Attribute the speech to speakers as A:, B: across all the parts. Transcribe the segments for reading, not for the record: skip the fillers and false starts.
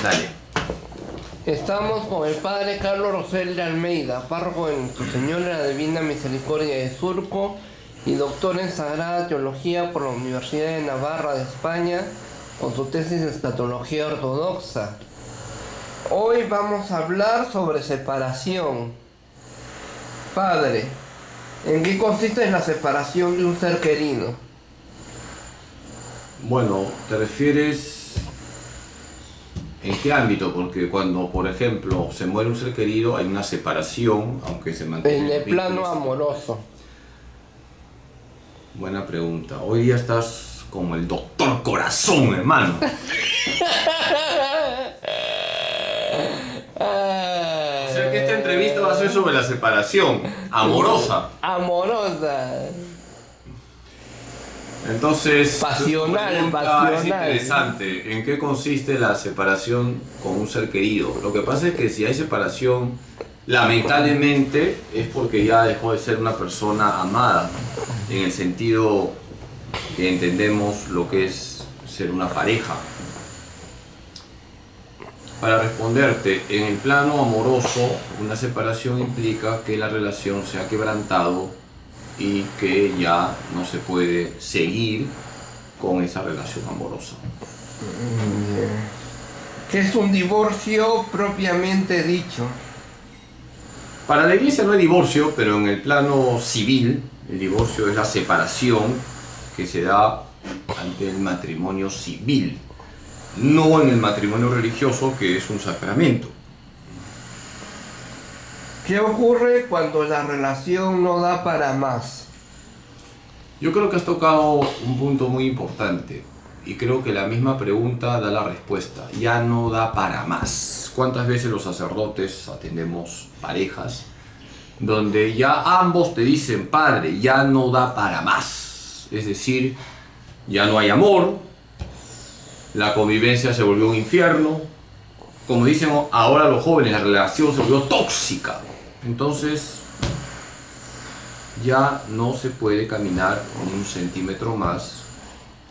A: Dale.
B: Estamos con el padre Carlos Rosel de Almeida, párroco de Nuestra Señora de la Divina Misericordia de Surco y doctor en Sagrada Teología por la Universidad de Navarra de España, con su tesis de Escatología Ortodoxa. Hoy vamos a hablar sobre separación. Padre, ¿en qué consiste la separación de un ser querido?
A: Bueno, ¿te refieres en qué ámbito? Porque cuando, por ejemplo, se muere un ser querido, hay una separación, aunque se mantenga
B: En el plano
A: vínculos.
B: amoroso.
A: Buena pregunta. Hoy día estás como el doctor corazón, hermano. O sea que esta entrevista va a ser sobre la separación amorosa.
B: Amorosa.
A: Entonces,
B: Pasional,
A: tu pregunta
B: pasional.
A: es interesante. ¿En qué consiste la separación con un ser querido? Lo que pasa es que si hay separación, lamentablemente es porque ya dejó de ser una persona amada, en el sentido que entendemos lo que es ser una pareja. Para responderte, en el plano amoroso, una separación implica que la relación se ha quebrantado y que ya no se puede seguir con esa relación amorosa.
B: ¿Qué es un divorcio propiamente dicho?
A: Para la iglesia no hay divorcio, pero en el plano civil, el divorcio es la separación que se da ante el matrimonio civil, no en el matrimonio religioso, que es un sacramento.
B: ¿Qué ocurre cuando la relación no da para más?
A: Yo creo que has tocado un punto muy importante y creo que la misma pregunta da la respuesta. Ya no da para más. ¿Cuántas veces los sacerdotes atendemos parejas donde ya ambos te dicen, padre, ya no da para más? Es decir, ya no hay amor, la convivencia se volvió un infierno. Como dicen ahora los jóvenes, la relación se volvió tóxica. Entonces, ya no se puede caminar ni un centímetro más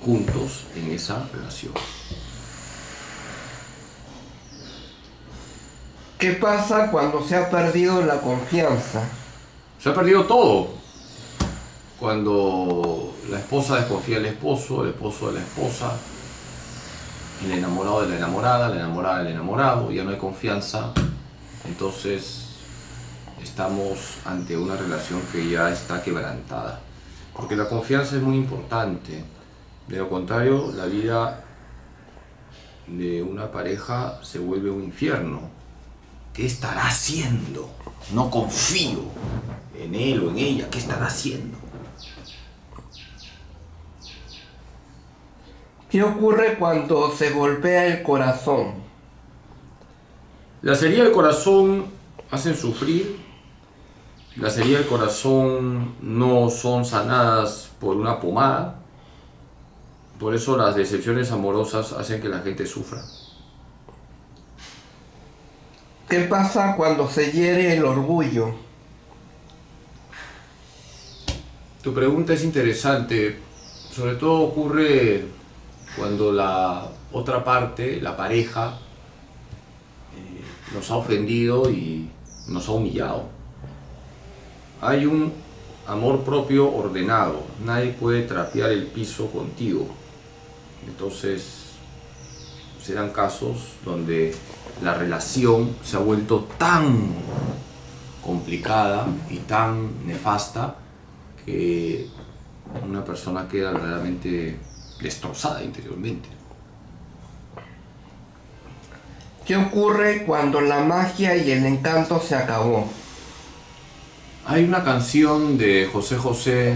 A: juntos en esa relación.
B: ¿Qué pasa cuando se ha perdido la confianza?
A: Se ha perdido todo. Cuando la esposa desconfía del esposo, el esposo de la esposa, el enamorado de la enamorada del enamorado, ya no hay confianza. Entonces estamos ante una relación que ya está quebrantada. Porque la confianza es muy importante. De lo contrario, la vida de una pareja se vuelve un infierno. ¿Qué estará haciendo? No confío en él o en ella. ¿Qué estará haciendo?
B: ¿Qué ocurre cuando se golpea el corazón?
A: Las heridas del corazón hacen sufrir. Las heridas del corazón no son sanadas por una pomada. Por eso las decepciones amorosas hacen que la gente sufra.
B: ¿Qué pasa cuando se hiere el orgullo?
A: Tu pregunta es interesante. Sobre todo ocurre cuando la otra parte, la pareja, nos ha ofendido y nos ha humillado. Hay un amor propio ordenado. Nadie puede trapear el piso contigo. Entonces, se dan casos donde la relación se ha vuelto tan complicada y tan nefasta que una persona queda verdaderamente destrozada interiormente.
B: ¿Qué ocurre cuando la magia y el encanto se acabó?
A: Hay una canción de José José,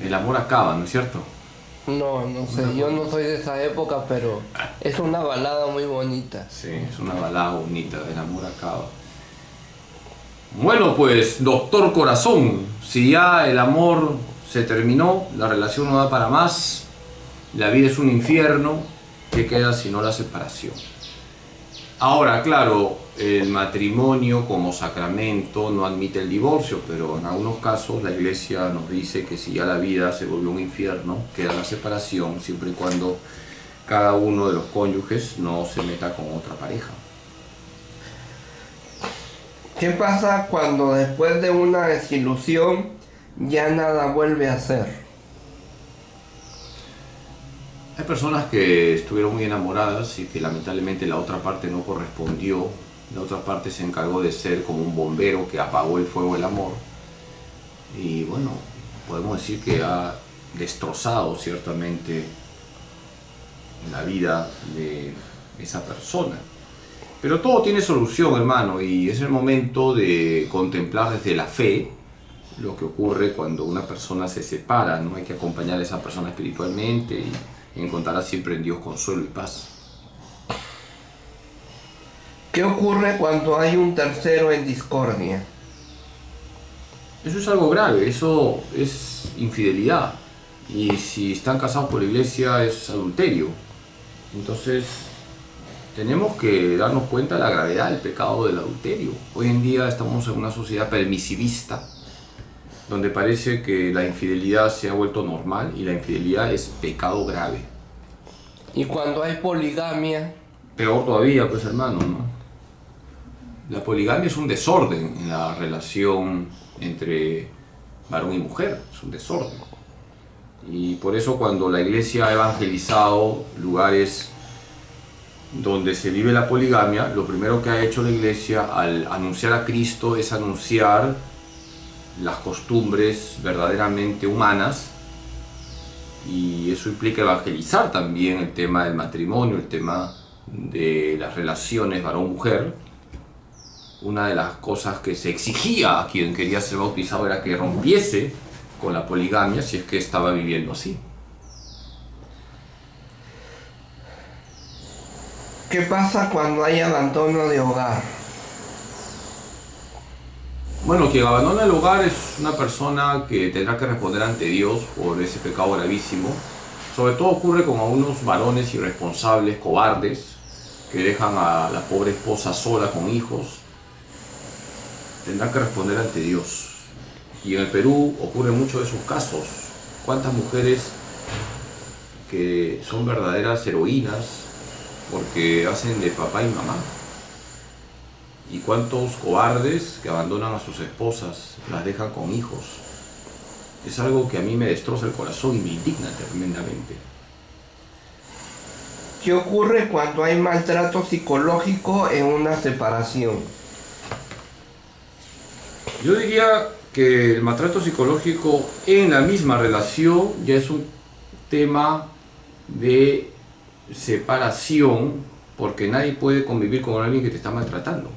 A: El amor acaba, ¿no es cierto?
B: No sé, yo no soy de esa época, pero es una balada muy bonita.
A: Sí, es una balada bonita, El amor acaba. Bueno, pues, doctor corazón, si ya el amor se terminó, la relación no da para más, la vida es un infierno, ¿qué queda sino la separación? Ahora, claro, el matrimonio como sacramento no admite el divorcio, pero en algunos casos la iglesia nos dice que si ya la vida se volvió un infierno, queda la separación, siempre y cuando cada uno de los cónyuges no se meta con otra pareja.
B: ¿Qué pasa cuando después de una desilusión ya nada vuelve a ser?
A: Hay personas que estuvieron muy enamoradas y que lamentablemente la otra parte no correspondió. La otra parte se encargó de ser como un bombero que apagó el fuego del amor. Y bueno, podemos decir que ha destrozado ciertamente la vida de esa persona. Pero todo tiene solución, hermano, y es el momento de contemplar desde la fe lo que ocurre cuando una persona se separa, ¿no? Hay que acompañar a esa persona espiritualmente y encontrará siempre en Dios consuelo y paz.
B: ¿Qué ocurre cuando hay un tercero en discordia?
A: Eso es algo grave, eso es infidelidad. Y si están casados por la iglesia es adulterio. Entonces tenemos que darnos cuenta de la gravedad del pecado del adulterio. Hoy en día estamos en una sociedad permisivista, donde parece que la infidelidad se ha vuelto normal y la infidelidad es pecado grave.
B: Y cuando hay poligamia,
A: Peor todavía, pues hermano, ¿no? La poligamia es un desorden en la relación entre varón y mujer, es un desorden. Y por eso cuando la iglesia ha evangelizado lugares donde se vive la poligamia, lo primero que ha hecho la iglesia al anunciar a Cristo es anunciar las costumbres verdaderamente humanas, y eso implica evangelizar también el tema del matrimonio, el tema de las relaciones varón-mujer. Una de las cosas que se exigía a quien quería ser bautizado era que rompiese con la poligamia si es que estaba viviendo así.
B: ¿qué pasa cuando hay abandono de hogar?
A: Bueno, quien abandona el hogar es una persona que tendrá que responder ante Dios por ese pecado gravísimo. Sobre todo ocurre con algunos varones irresponsables, cobardes, que dejan a la pobre esposa sola con hijos. Tendrá que responder ante Dios. Y en el Perú ocurre mucho de esos casos. ¿Cuántas mujeres que son verdaderas heroínas porque hacen de papá y mamá? ¿Y cuántos cobardes que abandonan a sus esposas, las dejan con hijos? Es algo que a mí me destroza el corazón y me indigna tremendamente.
B: ¿Qué ocurre cuando hay maltrato psicológico en una separación?
A: Yo diría que el maltrato psicológico en la misma relación ya es un tema de separación, porque nadie puede convivir con alguien que te está maltratando.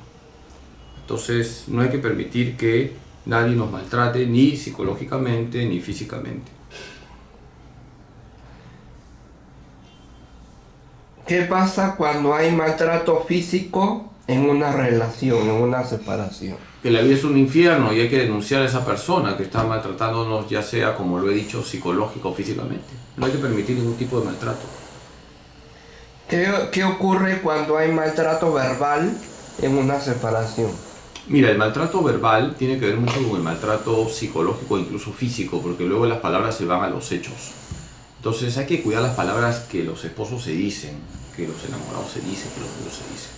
A: Entonces no hay que permitir que nadie nos maltrate ni psicológicamente ni físicamente.
B: ¿Qué pasa cuando hay maltrato físico en una relación, en una separación?
A: Que la vida es un infierno y hay que denunciar a esa persona que está maltratándonos, ya sea, como lo he dicho, psicológico o físicamente. No hay que permitir ningún tipo de maltrato.
B: ¿Qué ocurre cuando hay maltrato verbal en una separación?
A: Mira, el maltrato verbal tiene que ver mucho con el maltrato psicológico e incluso físico, porque luego las palabras se van a los hechos. Entonces hay que cuidar las palabras que los esposos se dicen, que los enamorados se dicen, que los novios se dicen.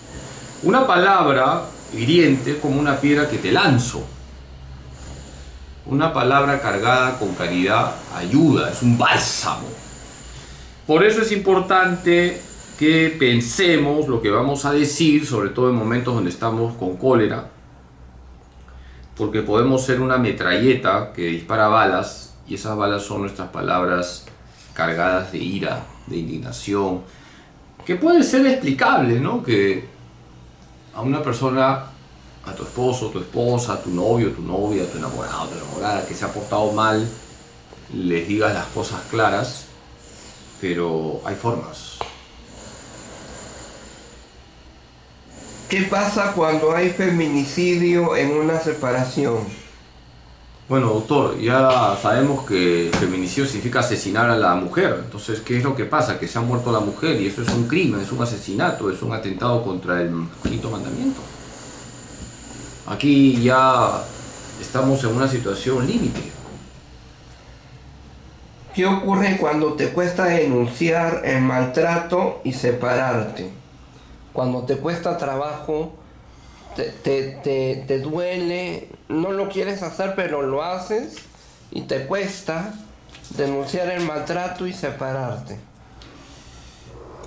A: Una palabra hiriente es como una piedra que te lanzo. Una palabra cargada con caridad ayuda, es un bálsamo. Por eso es importante que pensemos lo que vamos a decir, sobre todo en momentos donde estamos con cólera, porque podemos ser una metralleta que dispara balas, y esas balas son nuestras palabras cargadas de ira, de indignación, que puede ser explicable, ¿no? Que a una persona, a tu esposo, tu esposa, a tu novio, tu novia, a tu enamorado, tu enamorada, que se ha portado mal, les digas las cosas claras, pero hay formas.
B: ¿Qué pasa cuando hay feminicidio en una separación?
A: Bueno, doctor, ya sabemos que feminicidio significa asesinar a la mujer. Entonces, ¿qué es lo que pasa? Que se ha muerto la mujer y eso es un crimen, es un asesinato, es un atentado contra el quinto mandamiento. Aquí ya estamos en una situación límite.
B: ¿Qué ocurre cuando te cuesta denunciar el maltrato y separarte? Cuando te cuesta trabajo, te duele, no lo quieres hacer pero lo haces y te cuesta denunciar el maltrato y separarte.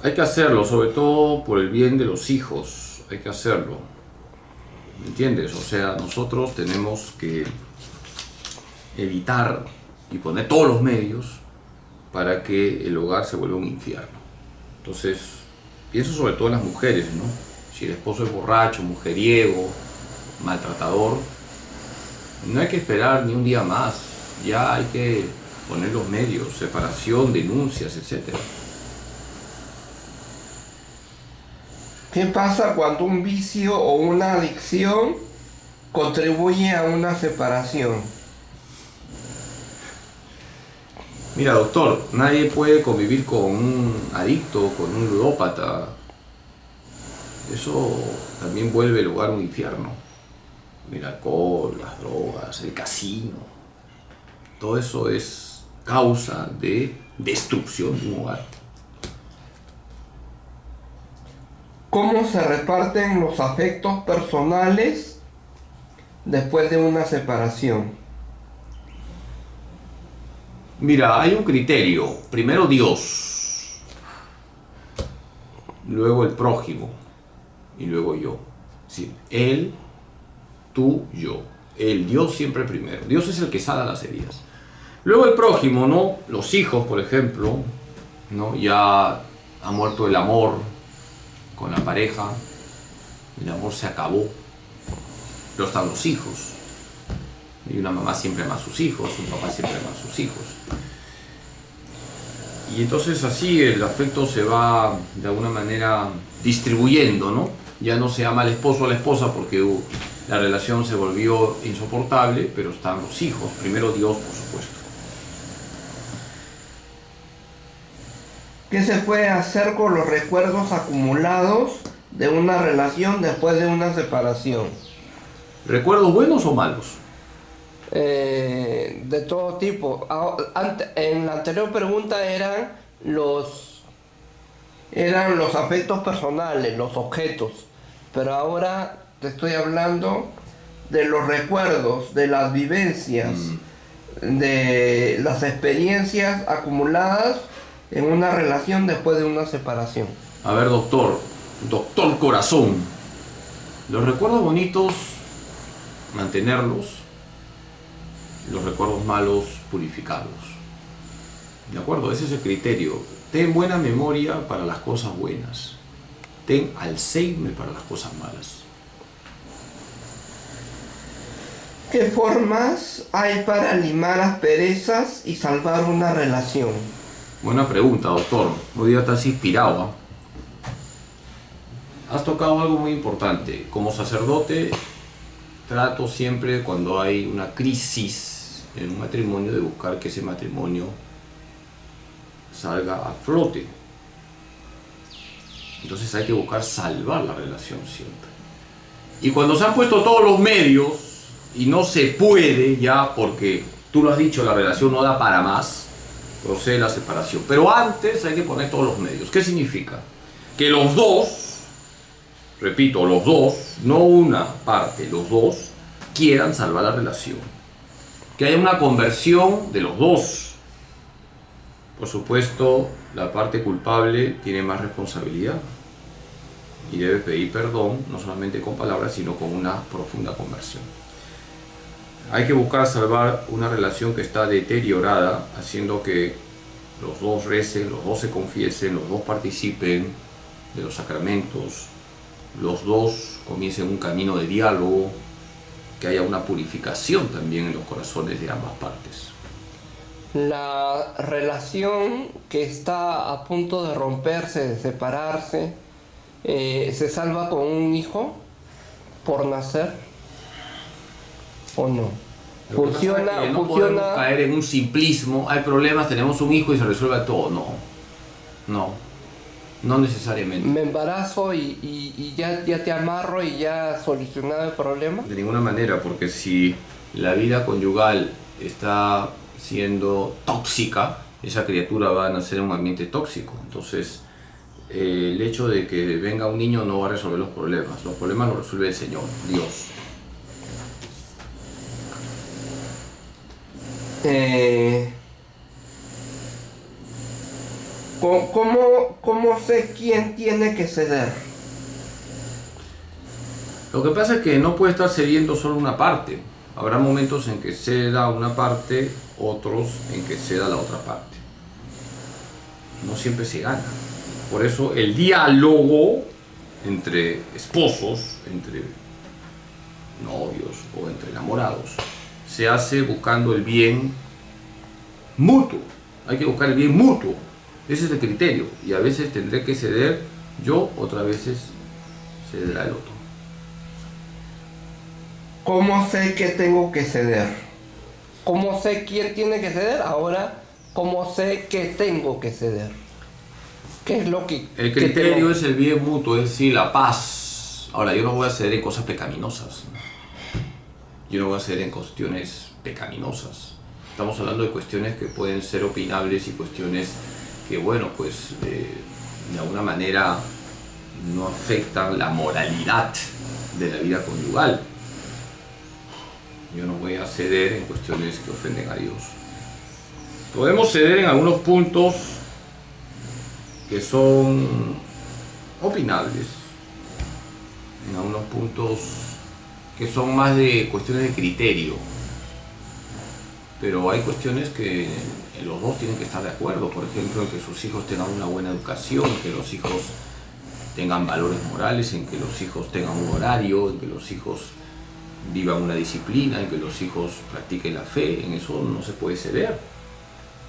A: Hay que hacerlo, sobre todo por el bien de los hijos, hay que hacerlo. ¿Me entiendes? O sea, nosotros tenemos que evitar y poner todos los medios para que el hogar se vuelva un infierno. Entonces, pienso sobre todo en las mujeres, ¿no? Si el esposo es borracho, mujeriego, maltratador, no hay que esperar ni un día más, ya hay que poner los medios, separación, denuncias, etc.
B: ¿Qué pasa cuando un vicio o una adicción contribuye a una separación?
A: Mira, doctor, nadie puede convivir con un adicto, con un ludópata. Eso también vuelve el hogar un infierno. El alcohol, las drogas, el casino. Todo eso es causa de destrucción de un hogar.
B: ¿Cómo se reparten los afectos personales después de una separación?
A: Mira, hay un criterio. Primero Dios, luego el prójimo y luego yo. Sí, él, tú, yo. El Dios siempre primero. Dios es el que sana las heridas. Luego el prójimo, ¿no? Los hijos, por ejemplo, ¿no? Ya ha muerto el amor con la pareja, el amor se acabó, pero están los hijos. Y una mamá siempre ama a sus hijos, un papá siempre ama a sus hijos. Y entonces así el afecto se va de alguna manera distribuyendo, ¿no? Ya no se ama al esposo o a la esposa porque la relación se volvió insoportable, pero están los hijos, primero Dios, por supuesto.
B: ¿Qué se puede hacer con los recuerdos acumulados de una relación después de una separación?
A: ¿Recuerdos buenos o malos?
B: De todo tipo. En la anterior pregunta eran los afectos personales, los objetos, pero ahora te estoy hablando de los recuerdos, de las vivencias, de las experiencias acumuladas en una relación después de una separación.
A: A ver, doctor corazón, los recuerdos bonitos, mantenerlos, los recuerdos malos, purificarlos. ¿De acuerdo? Ese es el criterio. Ten buena memoria para las cosas buenas. Ten Alzheimer para las cosas malas.
B: ¿Qué formas hay para limar asperezas y salvar una relación?
A: Buena pregunta, doctor. Hoy día estás inspirado, ¿eh? Has tocado algo muy importante. Como sacerdote, trato siempre cuando hay una crisis en un matrimonio de buscar que ese matrimonio salga a flote. Entonces hay que buscar salvar la relación siempre. Y cuando se han puesto todos los medios y no se puede ya porque tú lo has dicho, la relación no da para más, procede la separación. Pero antes hay que poner todos los medios. ¿Qué significa? Que los dos, repito, los dos, no una parte, los dos quieran salvar la relación. Que haya una conversión de los dos. Por supuesto, la parte culpable tiene más responsabilidad y debe pedir perdón, no solamente con palabras, sino con una profunda conversión. Hay que buscar salvar una relación que está deteriorada, haciendo que los dos recen, los dos se confiesen, los dos participen de los sacramentos, los dos comiencen un camino de diálogo, que haya una purificación también en los corazones de ambas partes.
B: La relación que está a punto de romperse, de separarse, ¿se salva con un hijo por nacer o no?
A: Funciona, no podemos caer en un simplismo. Hay problemas, tenemos un hijo y se resuelve todo. No necesariamente.
B: ¿Me embarazo y ya te amarro y ya solucionado el problema?
A: De ninguna manera, porque si la vida conyugal está siendo tóxica, esa criatura va a nacer en un ambiente tóxico. Entonces, el hecho de que venga un niño no va a resolver los problemas los resuelve el Señor, Dios.
B: ¿Cómo sé quién tiene que ceder?
A: Lo que pasa es que no puede estar cediendo solo una parte. Habrá momentos en que ceda una parte, otros en que ceda la otra parte. No siempre se gana. Por eso el diálogo entre esposos, entre novios o entre enamorados, se hace buscando el bien mutuo. Hay que buscar el bien mutuo. Ese es el criterio. Y a veces tendré que ceder yo, otras veces cederá el otro.
B: ¿Cómo sé que tengo que ceder? ¿Cómo sé quién tiene que ceder? Ahora, ¿cómo sé que tengo que ceder? ¿Qué es lo que...
A: El criterio es el bien mutuo, es decir, la paz. Ahora, yo no voy a ceder en cosas pecaminosas. Yo no voy a ceder en cuestiones pecaminosas. Estamos hablando de cuestiones que pueden ser opinables y cuestiones que, bueno, pues de alguna manera no afectan la moralidad de la vida conyugal. Yo no voy a ceder en cuestiones que ofenden a Dios. Podemos ceder en algunos puntos que son opinables, en algunos puntos que son más de cuestiones de criterio, pero hay cuestiones que los dos tienen que estar de acuerdo. Por ejemplo, en que sus hijos tengan una buena educación, en que los hijos tengan valores morales, en que los hijos tengan un horario, en que los hijos vivan una disciplina, en que los hijos practiquen la fe. En eso no se puede ceder.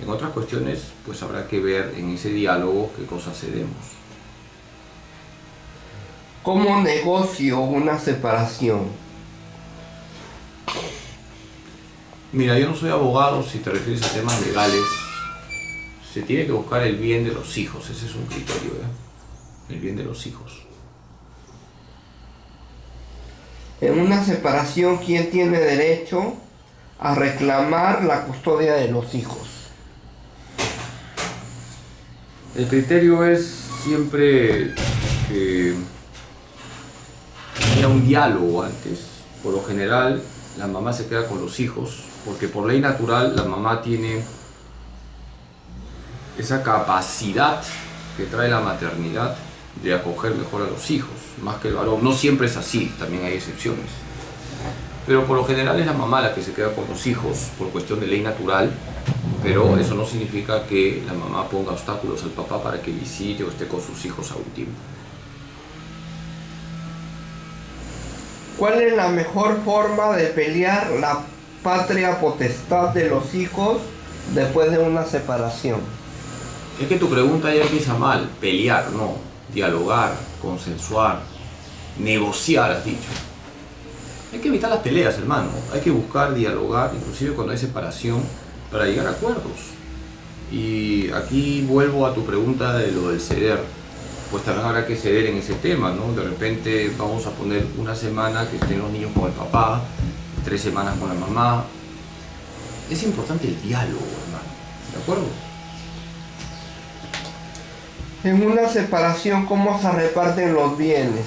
A: En otras cuestiones, pues habrá que ver en ese diálogo qué cosas cedemos.
B: ¿Cómo negocio una separación?
A: Mira, yo no soy abogado. Si te refieres a temas legales, se tiene que buscar el bien de los hijos. Ese es un criterio, el bien de los hijos.
B: En una separación, ¿quién tiene derecho a reclamar la custodia de los hijos?
A: El criterio es siempre que haya un diálogo antes. Por lo general, la mamá se queda con los hijos, porque por ley natural la mamá tiene esa capacidad que trae la maternidad de acoger mejor a los hijos, más que el varón. No siempre es así, también hay excepciones. Pero por lo general es la mamá la que se queda con los hijos por cuestión de ley natural, pero eso no significa que la mamá ponga obstáculos al papá para que visite o esté con sus hijos a un tiempo.
B: ¿Cuál es la mejor forma de pelear la patria potestad de los hijos después de una separación?
A: Es que tu pregunta ya empieza mal. Pelear, no. Dialogar, consensuar, negociar, has dicho. Hay que evitar las peleas, hermano. Hay que buscar dialogar, inclusive cuando hay separación, para llegar a acuerdos. Y aquí vuelvo a tu pregunta de lo del ceder. Pues también habrá que ceder en ese tema, ¿no? De repente vamos a poner una semana que estén los niños con el papá, 3 semanas con la mamá. Es importante el diálogo, hermano. ¿De acuerdo?
B: En una separación, ¿cómo se reparten los bienes?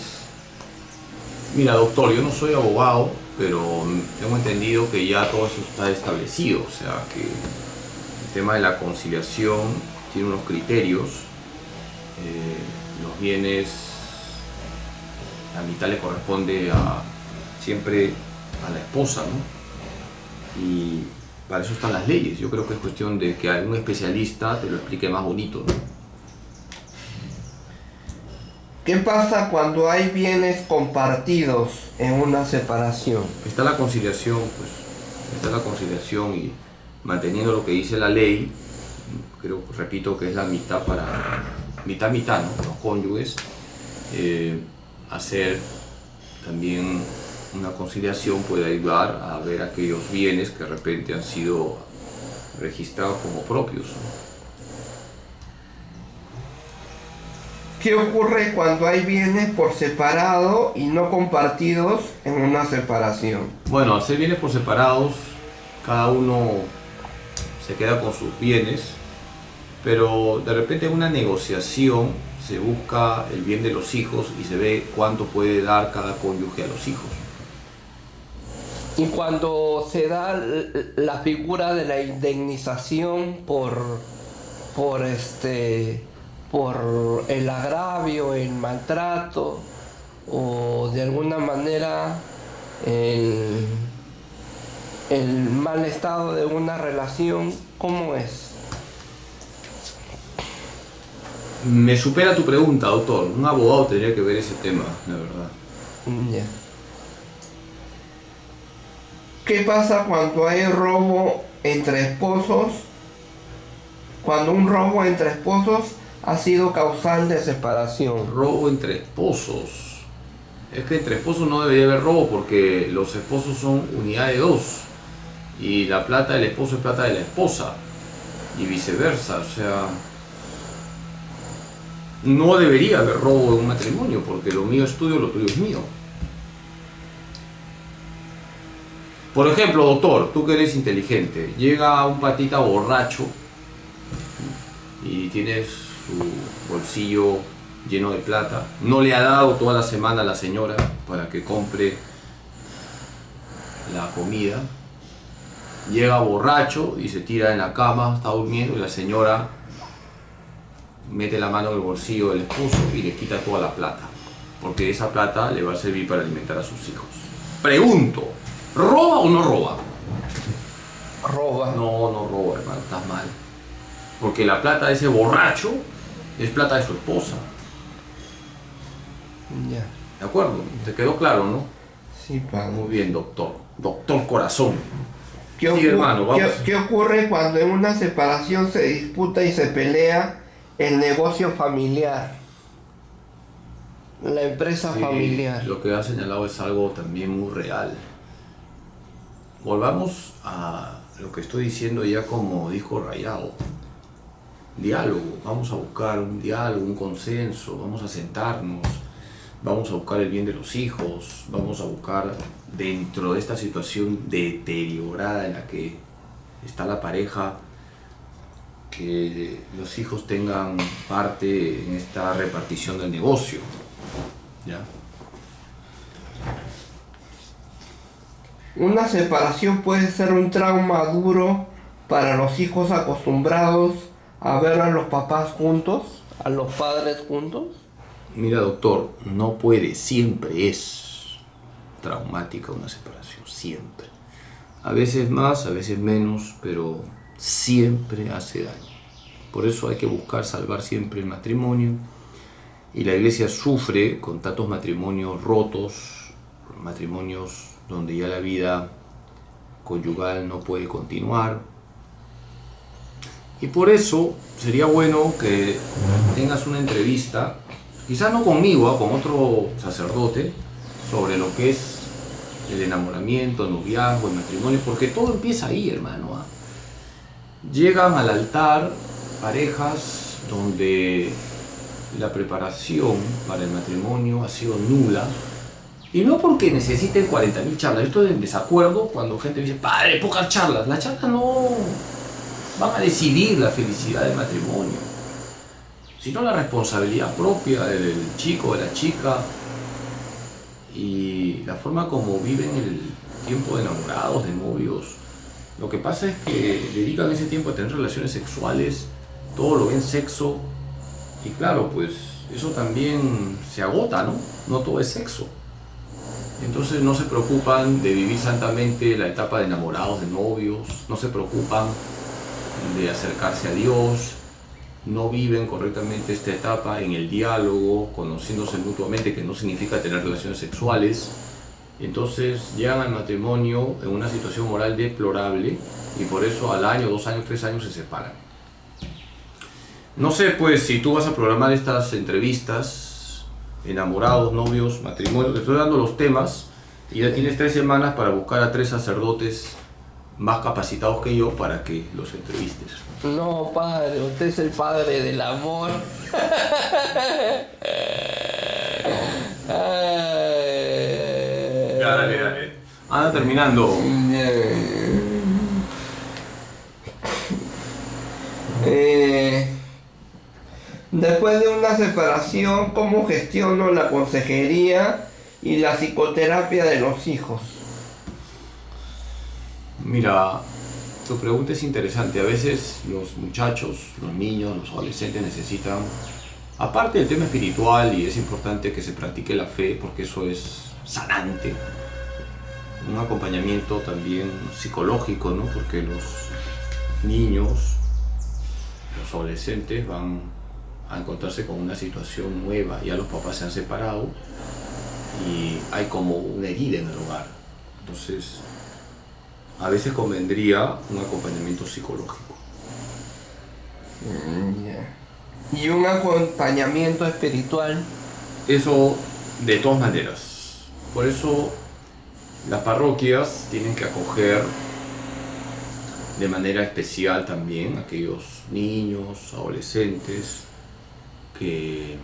A: Mira, doctor, yo no soy abogado, pero tengo entendido que ya todo eso está establecido. O sea, que el tema de la conciliación tiene unos criterios. Los bienes, la mitad le corresponde siempre a la esposa, ¿no? Y para eso están las leyes. Yo creo que es cuestión de que algún especialista te lo explique más bonito, ¿no?
B: ¿Qué pasa cuando hay bienes compartidos en una separación?
A: Está la conciliación, pues. Está la conciliación y manteniendo lo que dice la ley, creo, repito, que es la mitad para... mitad, ¿no? Los cónyuges, hacer también una conciliación puede ayudar a ver aquellos bienes que de repente han sido registrados como propios, ¿no?
B: ¿Qué ocurre cuando hay bienes por separado y no compartidos en una separación?
A: Bueno, hacer bienes por separados, cada uno se queda con sus bienes pero de repente en una negociación se busca el bien de los hijos y se ve cuánto puede dar cada cónyuge a los hijos.
B: Y cuando se da la figura de la indemnización por el agravio, el maltrato o de alguna manera el mal estado de una relación, ¿cómo es?
A: Me supera tu pregunta, doctor. Un abogado tendría que ver ese tema, la verdad.
B: Ya. ¿Qué pasa cuando hay robo entre esposos? Cuando un robo entre esposos ha sido causal de separación.
A: Robo entre esposos. Es que entre esposos no debería haber robo porque los esposos son unidad de dos. Y la plata del esposo es plata de la esposa. Y viceversa, o sea... No debería haber robo en un matrimonio porque lo mío es tuyo, lo tuyo es mío. Por ejemplo, doctor, tú que eres inteligente, llega un patita borracho y tienes su bolsillo lleno de plata, no le ha dado toda la semana a la señora para que compre la comida, llega borracho y se tira en la cama, está durmiendo y la señora mete la mano en el bolsillo del esposo y le quita toda la plata, porque esa plata le va a servir para alimentar a sus hijos. Pregunto, ¿roba o no roba?
B: Roba.
A: No roba, hermano, estás mal. Porque la plata de ese borracho es plata de su esposa.
B: Ya.
A: ¿De acuerdo? ¿Te quedó claro, no?
B: Sí, padre.
A: Muy bien, doctor. Doctor Corazón.
B: ¿Qué,
A: Sí, hermano, vamos.
B: ¿Qué ocurre cuando en una separación se disputa y se pelea el negocio familiar? La empresa familiar.
A: Lo que has señalado es algo también muy real. Volvamos a lo que estoy diciendo ya como dijo Rayado. Diálogo, vamos a buscar un diálogo, un consenso, vamos a sentarnos, vamos a buscar el bien de los hijos, vamos a buscar dentro de esta situación deteriorada en la que está la pareja, que los hijos tengan parte en esta repartición del negocio, ¿ya?
B: Una separación puede ser un trauma duro para los hijos acostumbrados a ver a los papás juntos, a los padres juntos.
A: Mira, doctor, no puede, siempre es traumática una separación, siempre. A veces más, a veces menos, pero siempre hace daño. Por eso hay que buscar salvar siempre el matrimonio. Y la iglesia sufre con tantos matrimonios rotos, matrimonios donde ya la vida conyugal no puede continuar. Y por eso sería bueno que tengas una entrevista, quizás no conmigo, con otro sacerdote, sobre lo que es el enamoramiento, el noviazgo, el matrimonio, porque todo empieza ahí, hermano. Llegan al altar parejas donde la preparación para el matrimonio ha sido nula, y no porque necesiten 40.000 charlas. Yo estoy en desacuerdo cuando gente dice, padre, pocas charlas. Las charlas no van a decidir la felicidad del matrimonio, sino la responsabilidad propia del chico, de la chica, y la forma como viven el tiempo de enamorados, de novios. Lo que pasa es que dedican ese tiempo a tener relaciones sexuales, todo lo ven sexo, y claro, pues eso también se agota, ¿no? No todo es sexo. Entonces no se preocupan de vivir santamente la etapa de enamorados, de novios, no se preocupan de acercarse a Dios, no viven correctamente esta etapa en el diálogo, conociéndose mutuamente, que no significa tener relaciones sexuales. Entonces llegan al matrimonio en una situación moral deplorable y por eso al año, 2 años, 3 años se separan. No sé pues si tú vas a programar estas entrevistas, enamorados, novios, matrimonio, te estoy dando los temas y ya tienes 3 semanas para buscar a 3 sacerdotes más capacitados que yo para que los entrevistes.
B: No, padre, usted es el padre del amor.
A: Ya, dale. Anda terminando.
B: después de una separación, ¿cómo gestiono la consejería y la psicoterapia de los hijos?
A: Mira, tu pregunta es interesante. A veces los muchachos, los niños, los adolescentes necesitan, aparte del tema espiritual, y es importante que se practique la fe porque eso es sanante, un acompañamiento también psicológico, ¿no? Porque los niños, los adolescentes van a encontrarse con una situación nueva, ya los papás se han separado y hay como una herida en el hogar. Entonces, a veces convendría un acompañamiento psicológico.
B: Y un acompañamiento espiritual.
A: Eso de todas maneras. Por eso las parroquias tienen que acoger de manera especial también a aquellos niños, adolescentes que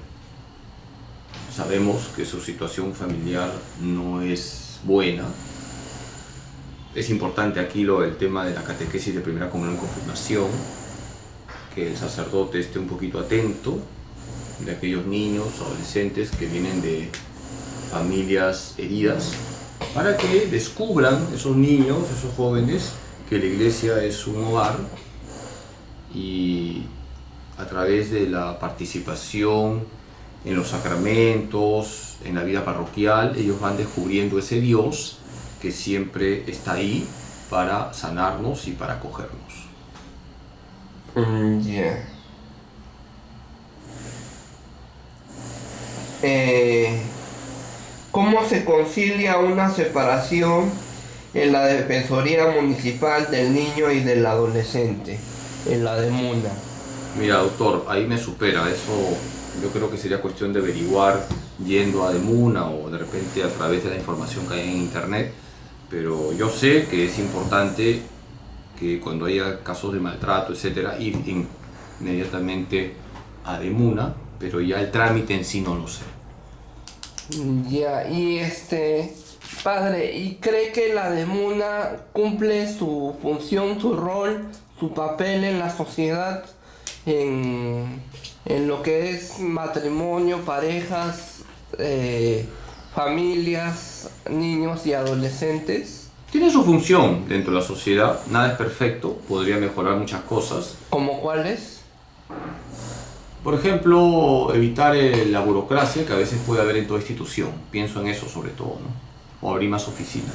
A: sabemos que su situación familiar no es buena. Es importante aquí el tema de la catequesis de primera comunión y confirmación, que el sacerdote esté un poquito atento de aquellos niños, adolescentes que vienen de familias heridas, para que descubran esos niños, esos jóvenes, que la iglesia es un hogar y a través de la participación en los sacramentos, en la vida parroquial, ellos van descubriendo ese Dios que siempre está ahí para sanarnos y para acogernos.
B: ¿Cómo se concilia una separación en la Defensoría Municipal del Niño y del Adolescente, en la DEMUNA?
A: Mira, doctor, ahí me supera. Eso yo creo que sería cuestión de averiguar yendo a DEMUNA o de repente a través de la información que hay en internet. Pero yo sé que es importante que cuando haya casos de maltrato, etcétera, ir inmediatamente a DEMUNA, pero ya el trámite en sí no lo sé.
B: Ya, y padre, ¿y cree que la DEMUNA cumple su función, su rol, su papel en la sociedad, en lo que es matrimonio, parejas, familias, niños y adolescentes?
A: Tiene su función dentro de la sociedad, nada es perfecto, podría mejorar muchas cosas.
B: ¿Cómo cuáles?
A: Por ejemplo, evitar la burocracia que a veces puede haber en toda institución. Pienso en eso sobre todo, ¿no? O abrir más oficinas.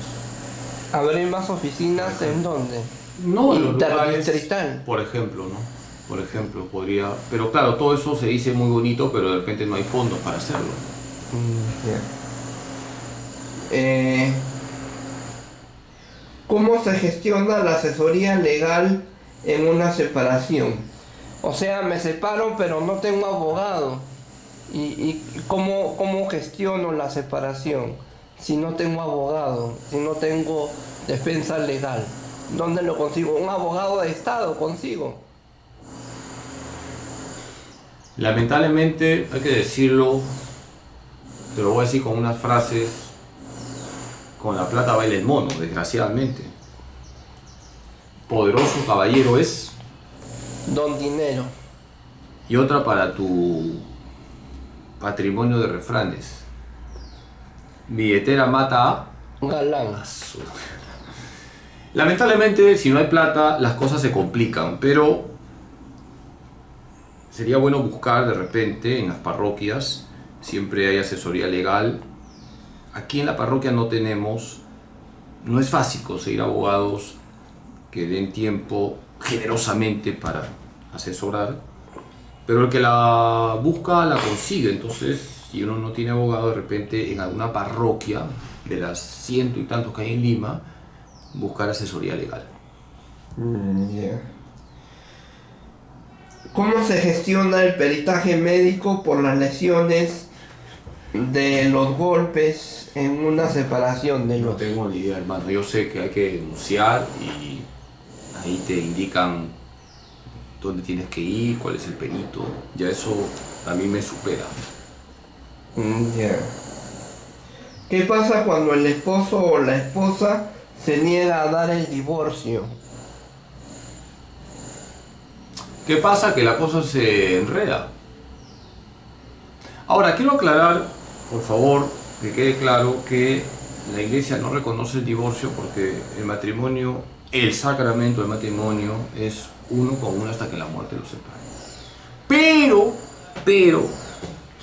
B: ¿Abrir más oficinas en dónde?
A: No, en los lugares,
B: interdistrital.
A: por ejemplo, ¿no? Por ejemplo, podría... Pero claro, todo eso se dice muy bonito, pero de repente no hay fondos para hacerlo.
B: ¿Cómo se gestiona la asesoría legal en una separación? O sea, me separo pero no tengo abogado. ¿Y cómo gestiono la separación si no tengo abogado, si no tengo defensa legal? ¿Dónde lo consigo? ¿Un abogado de Estado consigo?
A: Lamentablemente, hay que decirlo, te lo voy a decir con unas frases: con la plata baila el mono, desgraciadamente. Poderoso caballero es
B: Don Dinero.
A: Y otra para tu patrimonio de refranes: billetera mata a
B: Galán.
A: Lamentablemente, si no hay plata, las cosas se complican, pero sería bueno buscar de repente en las parroquias, siempre hay asesoría legal. Aquí en la parroquia no es fácil conseguir abogados que den tiempo generosamente para asesorar, pero el que la busca la consigue. Entonces, si uno no tiene abogado, de repente en alguna parroquia de las 100 y tantos que hay en Lima, buscar asesoría legal.
B: ¿Cómo se gestiona el peritaje médico por las lesiones de los golpes en una separación de los?
A: No tengo ni idea, hermano. Yo sé que hay que denunciar y ahí te indican dónde tienes que ir, cuál es el perito. Ya eso a mí me supera.
B: ¿Qué pasa cuando el esposo o la esposa se niega a dar el divorcio?
A: ¿Qué pasa? Que la cosa se enreda. Ahora, quiero aclarar, por favor, que quede claro que la Iglesia no reconoce el divorcio porque el matrimonio, el sacramento del matrimonio es uno con uno hasta que la muerte los separe. Pero,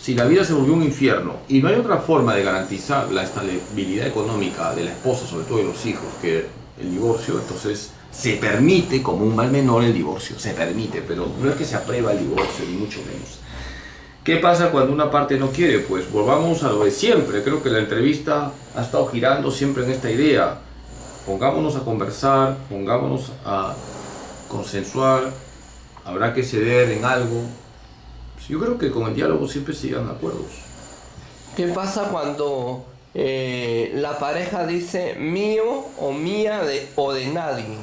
A: si la vida se volvió un infierno y no hay otra forma de garantizar la estabilidad económica de la esposa, sobre todo de los hijos, que el divorcio, entonces se permite como un mal menor el divorcio, se permite, pero no es que se aprueba el divorcio, ni mucho menos. ¿Qué pasa cuando una parte no quiere? Pues volvamos a lo de siempre. Creo que la entrevista ha estado girando siempre en esta idea. Pongámonos a conversar, pongámonos a consensuar, habrá que ceder en algo. Yo creo que con el diálogo siempre se llegan a acuerdos.
B: ¿Qué pasa cuando la pareja dice mío o mía o de nadie?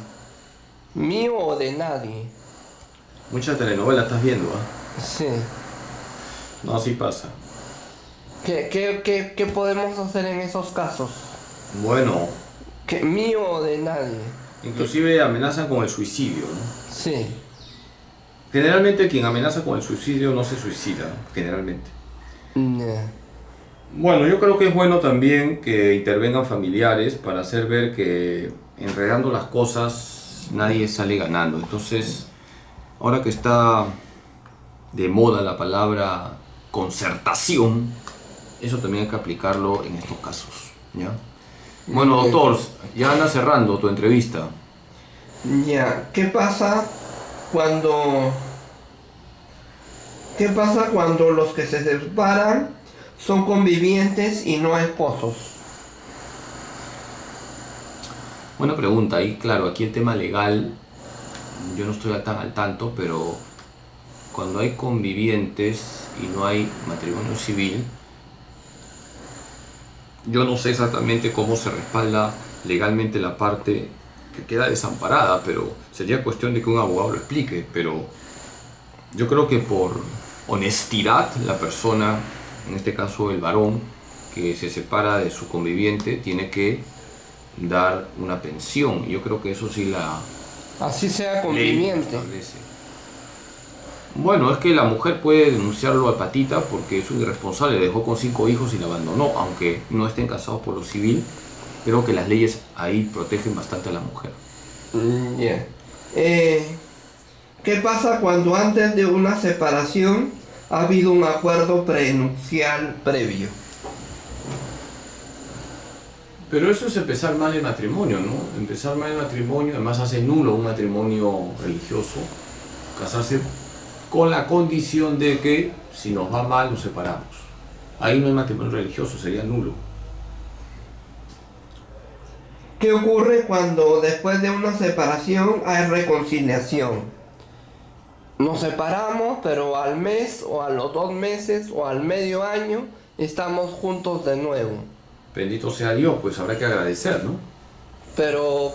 B: Mío o de nadie.
A: Muchas telenovelas estás viendo, ¿ah?
B: Sí.
A: No, así pasa.
B: ¿Qué podemos hacer en esos casos?
A: Bueno,
B: ¿Mío o de nadie?
A: inclusive amenazan con el suicidio, ¿no?
B: Sí.
A: Generalmente quien amenaza con el suicidio no se suicida, generalmente. Bueno, yo creo que es bueno también que intervengan familiares para hacer ver que enredando las cosas nadie sale ganando. Entonces, ahora que está de moda la palabra concertación, eso también hay que aplicarlo en estos casos, ¿ya? Bueno, doctor, ya anda cerrando tu entrevista.
B: Ya, ¿qué pasa cuando los que se separan son convivientes y no esposos?
A: Buena pregunta, y claro, aquí el tema legal, yo no estoy tan al tanto, pero cuando hay convivientes y no hay matrimonio civil, yo no sé exactamente cómo se respalda legalmente la parte que queda desamparada, pero sería cuestión de que un abogado lo explique. Pero yo creo que por honestidad la persona, en este caso el varón, que se separa de su conviviente, tiene que dar una pensión. Yo creo que eso sí la
B: Así sea
A: ley
B: conviviente.
A: establece. Bueno, es que la mujer puede denunciarlo al patita porque es un irresponsable, le dejó con 5 hijos y la abandonó, aunque no estén casados por lo civil. Creo que las leyes ahí protegen bastante a la mujer.
B: Ya. ¿Qué pasa cuando antes de una separación ha habido un acuerdo prenupcial previo?
A: Pero eso es empezar mal el matrimonio, ¿no? Empezar mal el matrimonio, además hace nulo un matrimonio religioso. Casarse con la condición de que si nos va mal nos separamos. Ahí no hay matrimonio religioso, sería nulo.
B: ¿Qué ocurre cuando después de una separación hay reconciliación? Nos separamos, pero al mes o a los 2 meses o al medio año estamos juntos de nuevo.
A: Bendito sea Dios, pues habrá que agradecer, ¿no?
B: Pero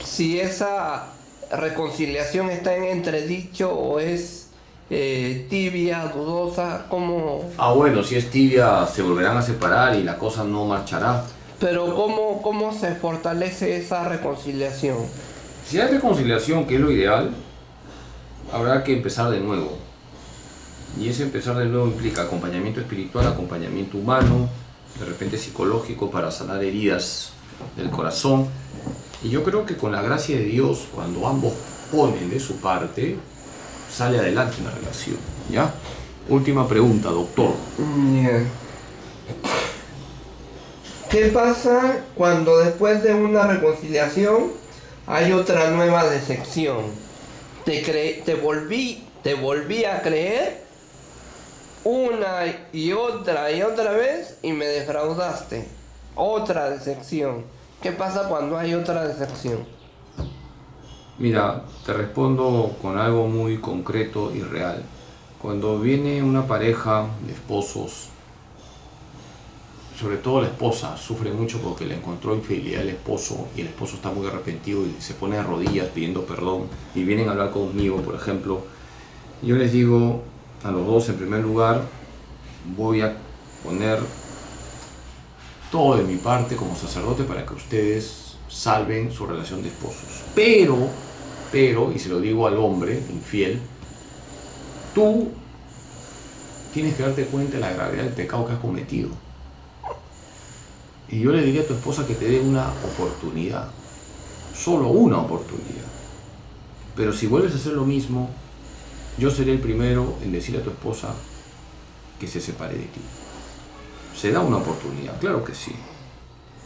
B: si esa reconciliación está en entredicho o es tibia, dudosa, ¿cómo?
A: Bueno, si es tibia se volverán a separar y la cosa no marchará.
B: Pero ¿cómo se fortalece esa reconciliación?
A: Si hay reconciliación, que es lo ideal, habrá que empezar de nuevo. Y ese empezar de nuevo implica acompañamiento espiritual, acompañamiento humano, de repente psicológico para sanar heridas del corazón. Y yo creo que con la gracia de Dios, cuando ambos ponen de su parte, sale adelante una relación, ¿ya? Última pregunta, doctor.
B: Bien. ¿Qué pasa cuando después de una reconciliación hay otra nueva decepción? Te volví a creer una y otra vez y me defraudaste. Otra decepción. ¿Qué pasa cuando hay otra decepción?
A: Mira, te respondo con algo muy concreto y real. Cuando viene una pareja de esposos, sobre todo la esposa, sufre mucho porque le encontró infidelidad al esposo y el esposo está muy arrepentido y se pone de rodillas pidiendo perdón y vienen a hablar conmigo, por ejemplo. Yo les digo a los dos, en primer lugar, voy a poner todo de mi parte como sacerdote para que ustedes salven su relación de esposos. Pero, y se lo digo al hombre infiel, tú tienes que darte cuenta de la gravedad del pecado que has cometido. Y yo le diría a tu esposa que te dé una oportunidad, solo una oportunidad. Pero si vuelves a hacer lo mismo, yo seré el primero en decirle a tu esposa que se separe de ti. Se da una oportunidad, claro que sí,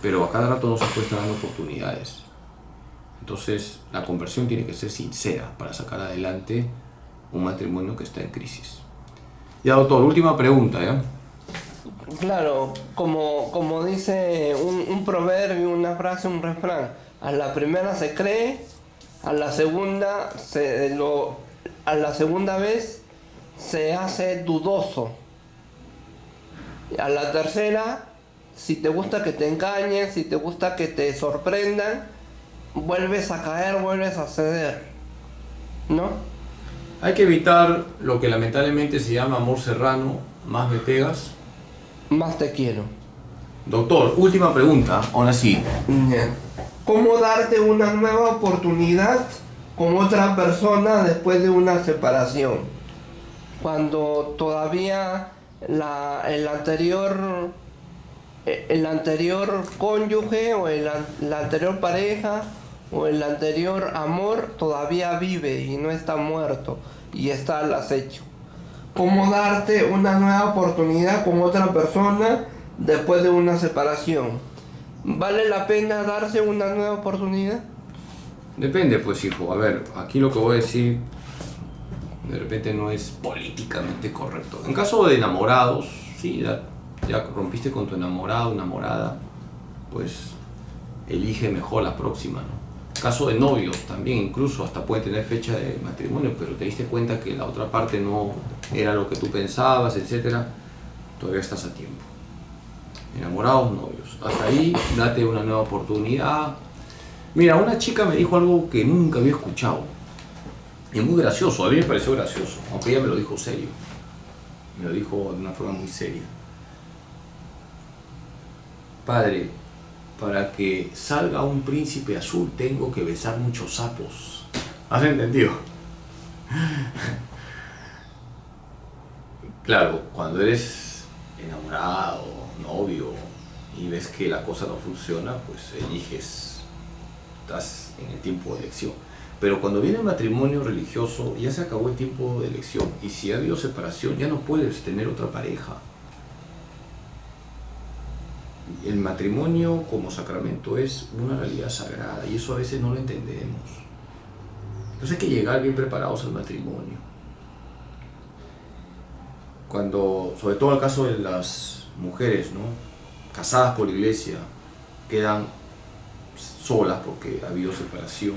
A: pero a cada rato no se puede estar dando oportunidades. Entonces la conversión tiene que ser sincera para sacar adelante un matrimonio que está en crisis. Ya, doctor, última pregunta, ¿ya?
B: Claro, como dice un proverbio, una frase, un refrán, a la primera se cree, a la segunda vez se hace dudoso. A la tercera, si te gusta que te engañen, si te gusta que te sorprendan, vuelves a caer, vuelves a ceder, ¿no?
A: Hay que evitar lo que lamentablemente se llama amor serrano, más me pegas,
B: Más te quiero.
A: Doctor, última pregunta, ahora sí.
B: Bien. ¿Cómo darte una nueva oportunidad con otra persona después de una separación? Cuando todavía el anterior cónyuge o la anterior pareja o el anterior amor todavía vive y no está muerto y está al acecho. ¿Cómo darte una nueva oportunidad con otra persona después de una separación? ¿Vale la pena darse una nueva oportunidad?
A: Depende, pues, hijo. A ver, aquí lo que voy a decir de repente no es políticamente correcto. En caso de enamorados, sí, ya rompiste con tu enamorado, enamorada, pues elige mejor la próxima, ¿no? Caso de novios también, incluso hasta puede tener fecha de matrimonio, pero te diste cuenta que la otra parte no era lo que tú pensabas, etcétera, todavía estás a tiempo. Enamorados, novios, hasta ahí date una nueva oportunidad. Mira, una chica me dijo algo que nunca había escuchado y es muy gracioso, a mí me pareció gracioso, aunque ella me lo dijo serio, me lo dijo de una forma muy seria. Padre, para que salga un príncipe azul tengo que besar muchos sapos. ¿Has entendido? Claro, cuando eres enamorado, novio, y ves que la cosa no funciona, pues eliges, estás en el tiempo de elección. Pero cuando viene el matrimonio religioso, ya se acabó el tiempo de elección, y si ha habido separación, ya no puedes tener otra pareja. El matrimonio como sacramento es una realidad sagrada y eso a veces no lo entendemos. Entonces hay que llegar bien preparados al matrimonio. Cuando, sobre todo en el caso de las mujeres, ¿no?, casadas por la iglesia, quedan solas porque ha habido separación,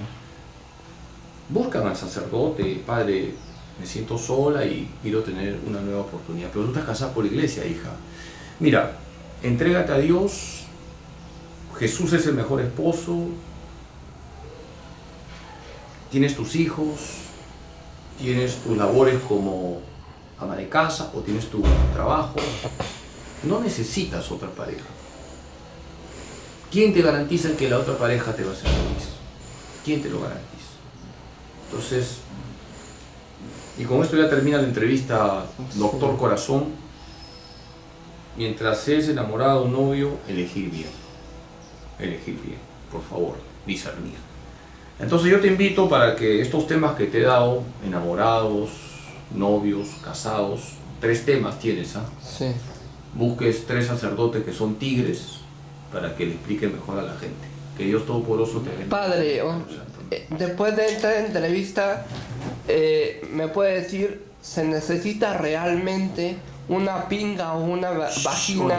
A: buscan al sacerdote: padre, me siento sola y quiero tener una nueva oportunidad. Pero tú estás casada por la iglesia, hija. Mira, entrégate a Dios, Jesús es el mejor esposo, tienes tus hijos, tienes tus labores como ama de casa o tienes tu trabajo, no necesitas otra pareja. ¿Quién te garantiza que la otra pareja te va a hacer feliz? ¿Quién te lo garantiza? Entonces, y con esto ya termina la entrevista, doctor Corazón. Mientras seas enamorado, novio, elegir bien, por favor, discernir. Entonces yo te invito para que estos temas que te he dado, enamorados, novios, casados, 3 temas tienes, ¿ah?
B: Sí.
A: Busques 3 sacerdotes que son tigres para que le expliquen mejor a la gente. Que Dios Todopoderoso te bendiga.
B: Padre, después de esta entrevista, ¿me puede decir, se necesita realmente una pinga o una vagina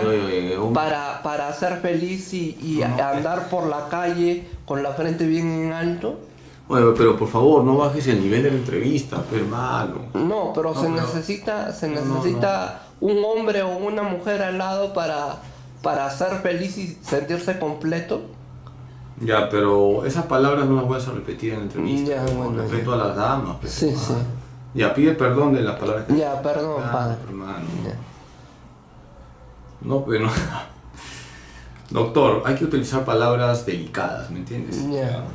B: para ser feliz y andar por la calle con la frente bien en alto?
A: Bueno, pero por favor, no bajes el nivel de la entrevista, hermano.
B: No, pero se necesita un hombre o una mujer al lado para ser feliz y sentirse completo.
A: Ya, pero esas palabras no las voy a repetir en la entrevista.
B: Ya, bueno,
A: respeto a las damas. Pues,
B: sí, sí.
A: Ya, pide perdón de las palabras que...
B: Ya, perdón, padre.
A: Hermano.
B: Ya.
A: No, pero... Doctor, hay que utilizar palabras delicadas, ¿me entiendes?
B: Ya.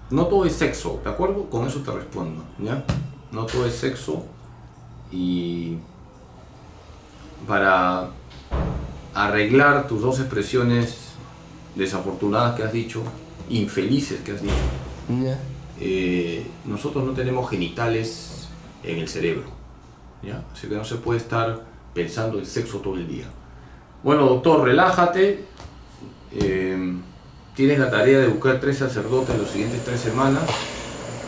A: No todo es sexo, ¿de acuerdo? Con eso te respondo, ¿ya? no todo es sexo, y para arreglar tus dos expresiones desafortunadas que has dicho, infelices que has dicho,
B: Ya.
A: nosotros no tenemos genitales en el cerebro, ¿ya? Así que no se puede estar pensando en sexo todo el día. Bueno, doctor, relájate. Tienes la tarea de buscar 3 sacerdotes en las siguientes 3 semanas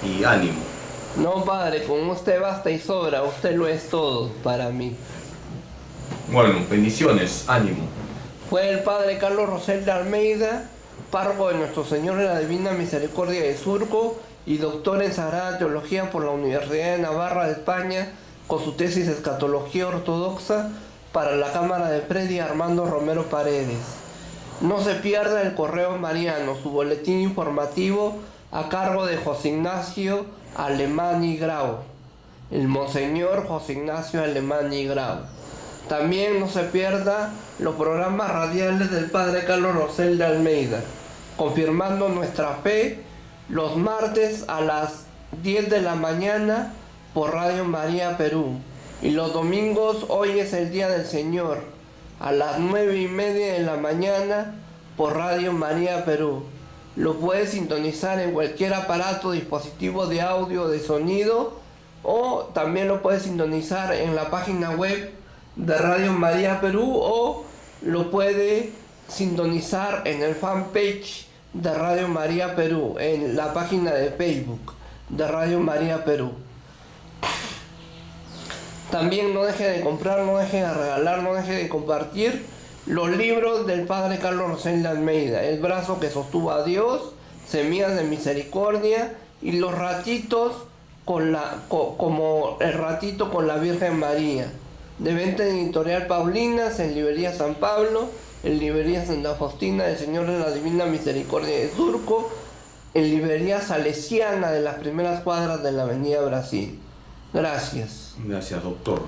A: y ánimo.
B: No, padre, con usted basta y sobra, usted lo es todo para mí.
A: Bueno, bendiciones, ánimo.
B: Fue el padre Carlos Rosel de Almeida, párroco de Nuestro Señor de la Divina Misericordia de Surco y doctor en Sagrada Teología por la Universidad de Navarra de España, con su tesis Escatología Ortodoxa para la Cámara de Predi Armando Romero Paredes. No se pierda el Correo Mariano, su boletín informativo a cargo de José Ignacio Alemany Grau, el Monseñor José Ignacio Alemany Grau. También no se pierda los programas radiales del padre Carlos Rosel de Almeida, confirmando nuestra fe, los martes a las 10 de la mañana por Radio María Perú, y los domingos Hoy es el Día del Señor a las 9:30 de la mañana por Radio María Perú. Lo puedes sintonizar en cualquier aparato, dispositivo de audio o de sonido, o también lo puedes sintonizar en la página web de Radio María Perú, o lo puede sintonizar en el fanpage de Radio María Perú, en la página de Facebook de Radio María Perú. También no deje de comprar, no deje de regalar, no deje de compartir los libros del padre Carlos Rosel de Almeida: El brazo que sostuvo a Dios, Semillas de Misericordia, y los ratitos como el ratito con la Virgen María, de venta en Editorial Paulinas, en Librería San Pablo, en Librería Santa Faustina del Señor de la Divina Misericordia de Surco, en Librería Salesiana de las primeras cuadras de la Avenida Brasil. Gracias.
A: Gracias, doctor.